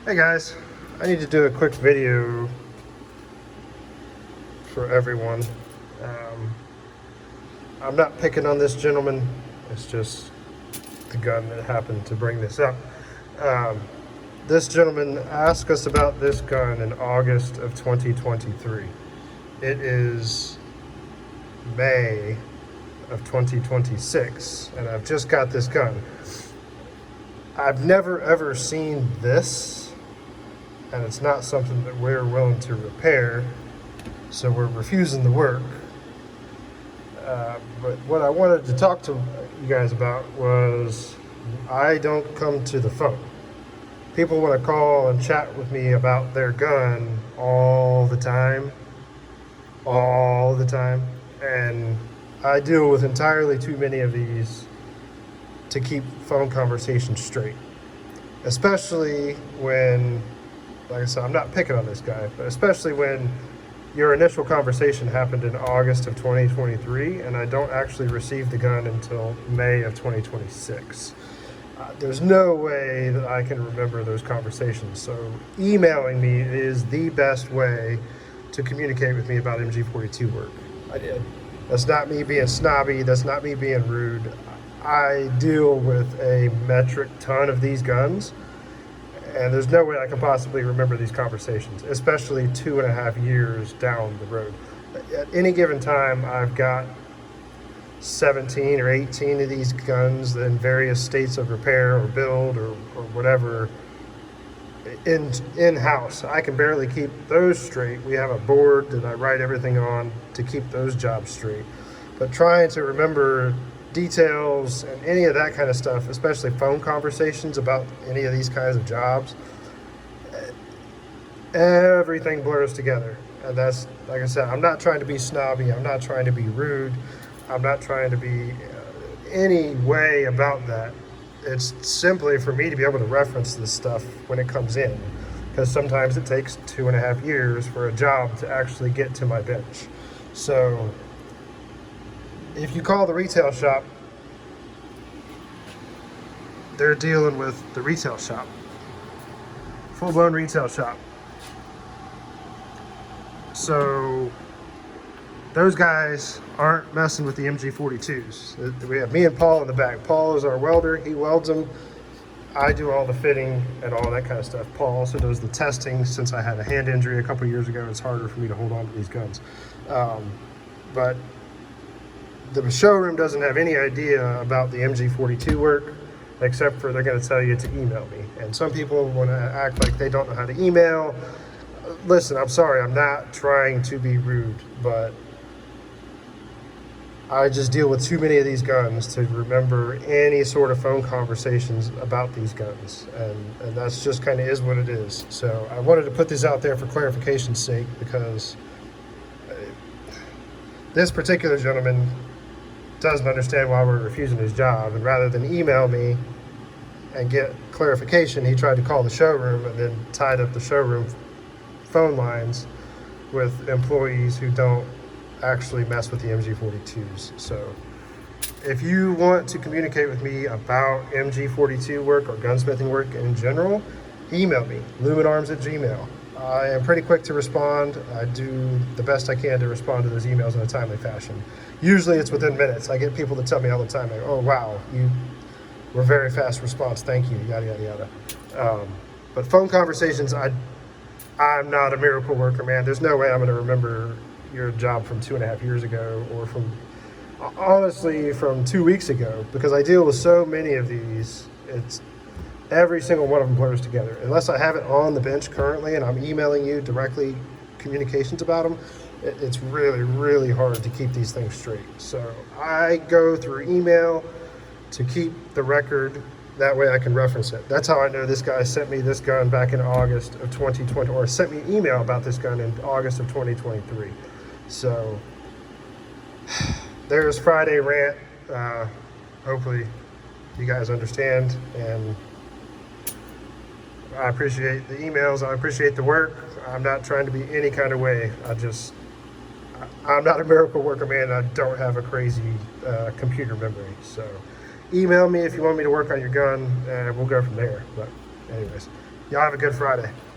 Hey guys, I need to do a quick video for everyone. Um, I'm not picking on this gentleman, it's just the gun that happened to bring this up. Um, this gentleman asked us about this gun in August of 2023. It is May of 2026, and I've just got this gun. I've never ever seen this, and it's not something that we're willing to repair, so we're refusing the work. But what I wanted to talk to you guys about was I don't come to the phone. People want to call and chat with me about their gun all the time, and I deal with entirely too many of these to keep phone conversations straight, especially when, like I said, I'm not picking on this guy, but especially when your initial conversation happened in August of 2023 and I don't actually receive the gun until May of 2026. There's no way that I can remember those conversations, so emailing me is the best way to communicate with me about MG42 work. I did. That's not me being snobby, that's not me being rude. I deal with a metric ton of these guns, and there's no way I can possibly remember these conversations, especially 2.5 years down the road. At any given time, I've got 17 or 18 of these guns in various states of repair or build or whatever in-house. I can barely keep those straight. We have a board that I write everything on to keep those jobs straight. But trying to remember details and any of that kind of stuff, especially phone conversations about any of these kinds of jobs, everything blurs together. And that's, like I said, I'm not trying to be snobby, I'm not trying to be rude, I'm not trying to be any way about that. It's simply for me to be able to reference this stuff when it comes in, because sometimes it takes 2.5 years for a job to actually get to my bench. So if you call the retail shop, they're dealing with the retail shop, full-blown retail shop. So those guys aren't messing with the MG42s. We have me and Paul in the back. Paul is our welder, he welds them. I do all the fitting and all that kind of stuff. Paul also does the testing. Since I had a hand injury a couple years ago, it's harder for me to hold on to these guns. But the showroom doesn't have any idea about the MG42 work, except for they're going to tell you to email me. And some people want to act like they don't know how to email. Listen, I'm sorry, I'm not trying to be rude, but I just deal with too many of these guns to remember any sort of phone conversations about these guns. And that's just kind of is what it is. So I wanted to put this out there for clarification's sake, because this particular gentleman doesn't understand why we're refusing his job, and rather than email me and get clarification, he tried to call the showroom and then tied up the showroom phone lines with employees who don't actually mess with the MG42s. So if you want to communicate with me about MG42 work or gunsmithing work in general, email me, lumenarms@gmail. I am pretty quick to respond. I do the best I can to respond to those emails in a timely fashion. Usually it's within minutes. I get people that tell me all the time, like, oh wow, you were very fast response, thank you, yada, yada, yada. But phone conversations, I'm not a miracle worker, man. There's no way I'm gonna remember your job from 2.5 years ago, or from, honestly, from 2 weeks ago, because I deal with so many of these. It's every single one of them blurs together. Unless I have it on the bench currently and I'm emailing you directly communications about them, it's really, really hard to keep these things straight. So I go through email to keep the record. That way I can reference it. That's how I know this guy sent me this gun back in August of 2020, or sent me an email about this gun in August of 2023. So there's Friday rant. Hopefully you guys understand, and I appreciate the emails. I appreciate the work. I'm not trying to be any kind of way. I'm not a miracle worker, man. I don't have a crazy computer memory. So email me if you want me to work on your gun, and we'll go from there. But anyways, Y'all have a good Friday.